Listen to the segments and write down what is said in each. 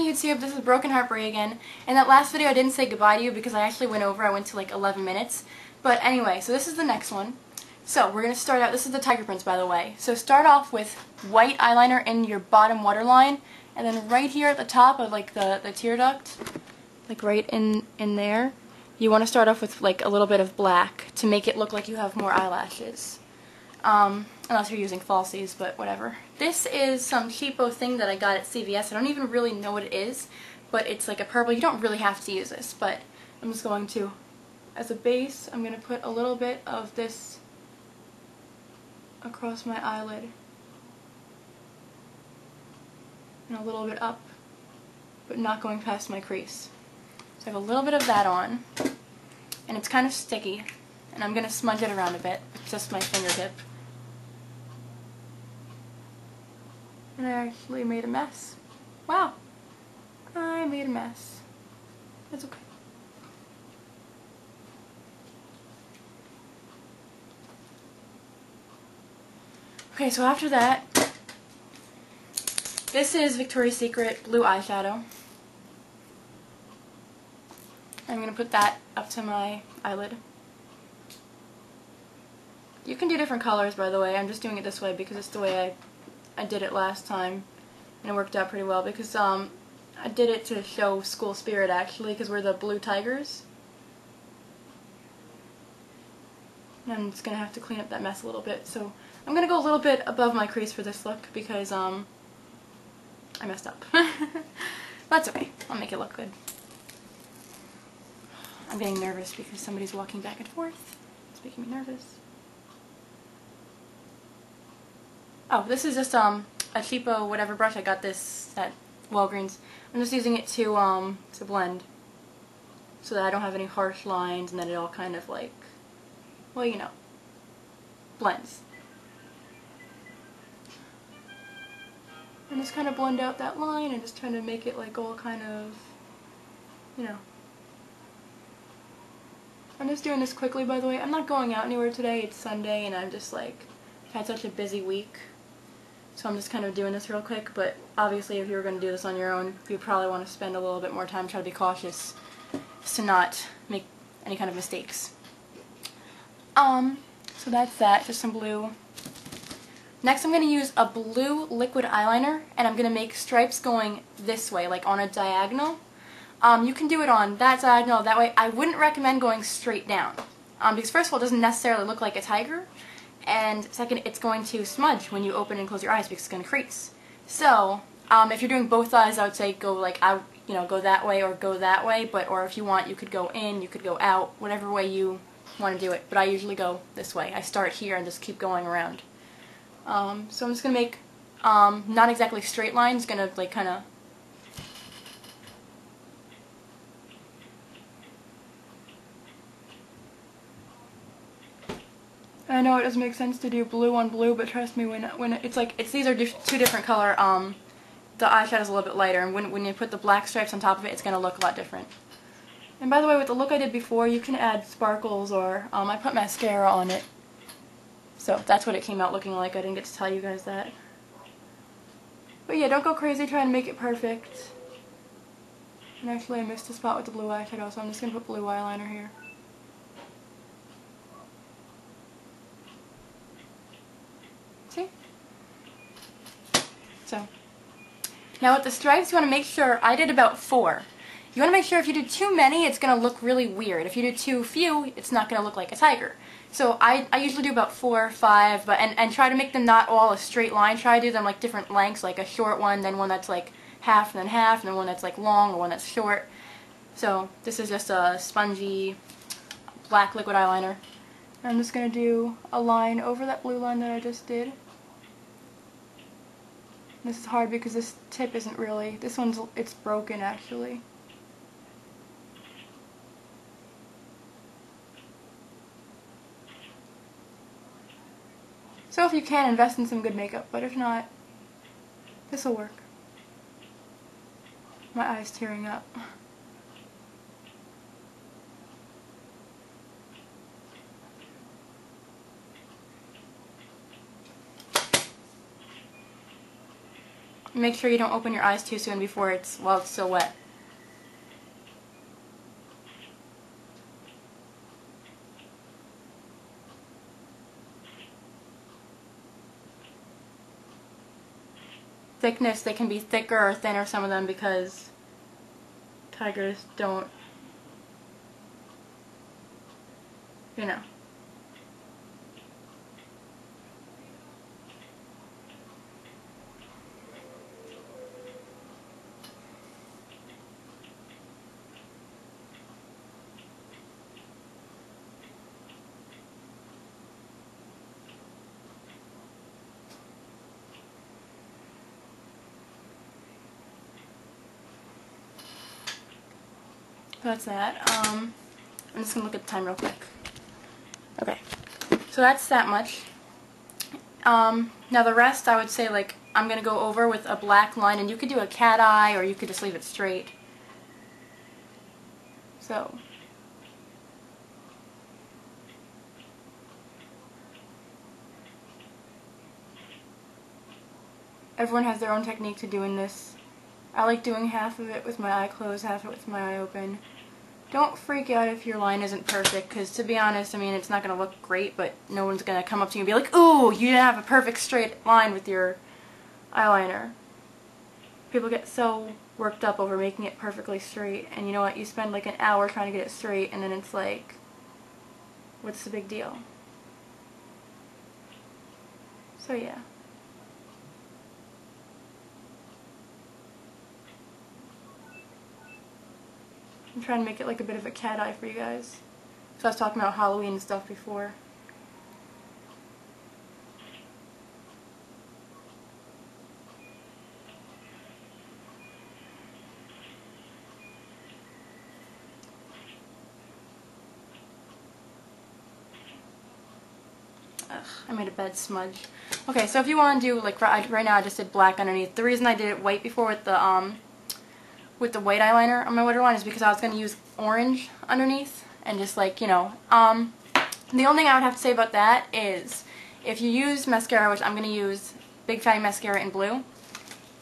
YouTube, this is Broken Heart Bray again. In that last video I didn't say goodbye to you because I actually went over, I went to like 11 minutes. But anyway, so this is the next one. So we're going to start out, this is the Tiger Prince by the way. So start off with white eyeliner in your bottom waterline, and then right here at the top of like the tear duct, like right in there, you want to start off with like a little bit of black to make it look like you have more eyelashes. Unless you're using falsies, but whatever. This is some cheapo thing that I got at CVS. I don't even really know what it is, but it's like a purple. You don't really have to use this, but I'm just going to, as a base, I'm going to put a little bit of this across my eyelid. And a little bit up, but not going past my crease. So I have a little bit of that on, and it's kind of sticky, and I'm going to smudge it around a bit with just my fingertip. And I actually made a mess. Wow. I made a mess. That's okay. Okay, so after that, this is Victoria's Secret blue eyeshadow. I'm going to put that up to my eyelid. You can do different colors, by the way. I'm just doing it this way because it's the way I did it last time, and it worked out pretty well because I did it to show school spirit actually, because we're the blue tigers. And I'm just going to have to clean up that mess a little bit, so I'm going to go a little bit above my crease for this look because I messed up. That's okay, I'll make it look good. I'm getting nervous because somebody's walking back and forth. It's making me nervous. Oh, this is just a cheapo whatever brush. I got this at Walgreens. I'm just using it to blend, so that I don't have any harsh lines and that it all kind of like, well, you know, blends. And just kind of blend out that line and just trying to make it like all kind of, you know. I'm just doing this quickly, by the way. I'm not going out anywhere today. It's Sunday and I'm just like, I've had such a busy week. So I'm just kind of doing this real quick, but obviously if you were going to do this on your own, you'd probably want to spend a little bit more time, try to be cautious to not make any kind of mistakes. So that's that, just some blue. Next I'm going to use a blue liquid eyeliner, and I'm going to make stripes going this way, like on a diagonal. You can do it on that diagonal, that way. I wouldn't recommend going straight down, because first of all it doesn't necessarily look like a tiger, and second, it's going to smudge when you open and close your eyes because it's going to crease. So, if you're doing both eyes, I would say go like out, you know, go that way or go that way. But or if you want, you could go in, you could go out, whatever way you want to do it. But I usually go this way. I start here and just keep going around. So I'm just going to make not exactly straight lines. Going to like kind of. I know it doesn't make sense to do blue on blue, but trust me, when it's like, these are two different color, the eyeshadow's a little bit lighter, and when you put the black stripes on top of it, it's going to look a lot different. And by the way, with the look I did before, you can add sparkles, or I put mascara on it. So that's what it came out looking like. I didn't get to tell you guys that. But yeah, don't go crazy trying to make it perfect. And actually I missed a spot with the blue eyeshadow, so I'm just going to put blue eyeliner here. See? So, now with the stripes, you want to make sure, I did about 4. You want to make sure if you do too many, it's going to look really weird. If you do too few, it's not going to look like a tiger. So I usually do about 4 or 5, but and try to make them not all a straight line. Try to do them like different lengths, like a short one, then one that's like half, and then one that's like long, or one that's short. So this is just a spongy black liquid eyeliner. I'm just going to do a line over that blue line that I just did. This is hard because this tip isn't really, it's broken actually. So if you can, invest in some good makeup, but if not, this will work. My eye's tearing up. Make sure you don't open your eyes too soon while it's still wet. Thickness, they can be thicker or thinner, some of them, because tigers don't, you know. So that's that. I'm just going to look at the time real quick. Okay, so that's that much. Now the rest I would say, like, I'm going to go over with a black line, and you could do a cat eye or you could just leave it straight. So, everyone has their own technique to doing this. I like doing half of it with my eye closed, half of it with my eye open. Don't freak out if your line isn't perfect, because to be honest, I mean, it's not going to look great, but no one's going to come up to you and be like, ooh, you didn't have a perfect straight line with your eyeliner. People get so worked up over making it perfectly straight, and you know what, you spend like an hour trying to get it straight, and then it's like, what's the big deal? So yeah. I'm trying to make it like a bit of a cat eye for you guys. So I was talking about Halloween and stuff before. Ugh, I made a bad smudge. Okay, so if you want to do, like, right now I just did black underneath. The reason I did it white before with the white eyeliner on my waterline is because I was going to use orange underneath and just, like, you know. The only thing I would have to say about that is if you use mascara, which I'm going to use Big Fatty Mascara in blue,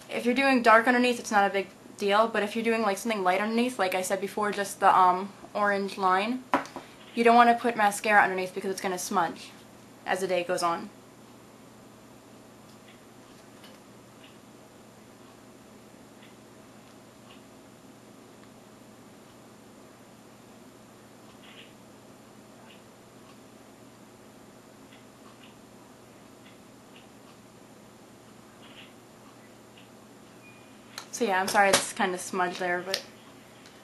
if you're doing dark underneath, it's not a big deal, but if you're doing like something light underneath, like I said before, just the orange line, you don't want to put mascara underneath because it's going to smudge as the day goes on. So yeah, I'm sorry it's kind of smudged there, but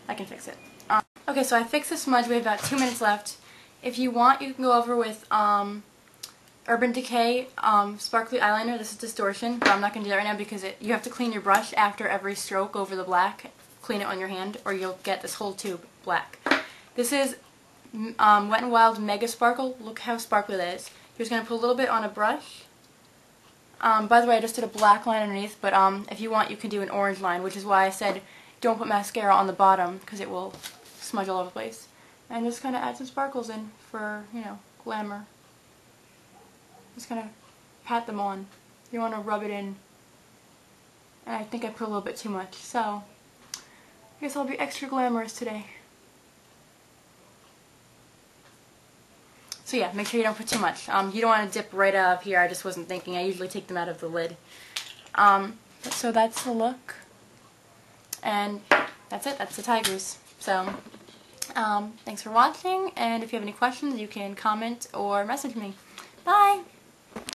I can fix it. Okay, so I fixed the smudge. We have about 2 minutes left. If you want, you can go over with Urban Decay Sparkly Eyeliner. This is Distortion, but I'm not going to do that right now because you have to clean your brush after every stroke over the black. Clean it on your hand or you'll get this whole tube black. This is Wet n Wild Mega Sparkle. Look how sparkly that is. You're just going to put a little bit on a brush. By the way, I just did a black line underneath, but if you want, you can do an orange line, which is why I said don't put mascara on the bottom because it will smudge all over the place. And just kind of add some sparkles in for, you know, glamour. Just kind of pat them on. You want to rub it in. And I think I put a little bit too much, so I guess I'll be extra glamorous today. So yeah, make sure you don't put too much. You don't want to dip right out of here. I just wasn't thinking. I usually take them out of the lid. So that's the look. And that's it. That's the tigers. So thanks for watching. And if you have any questions, you can comment or message me. Bye!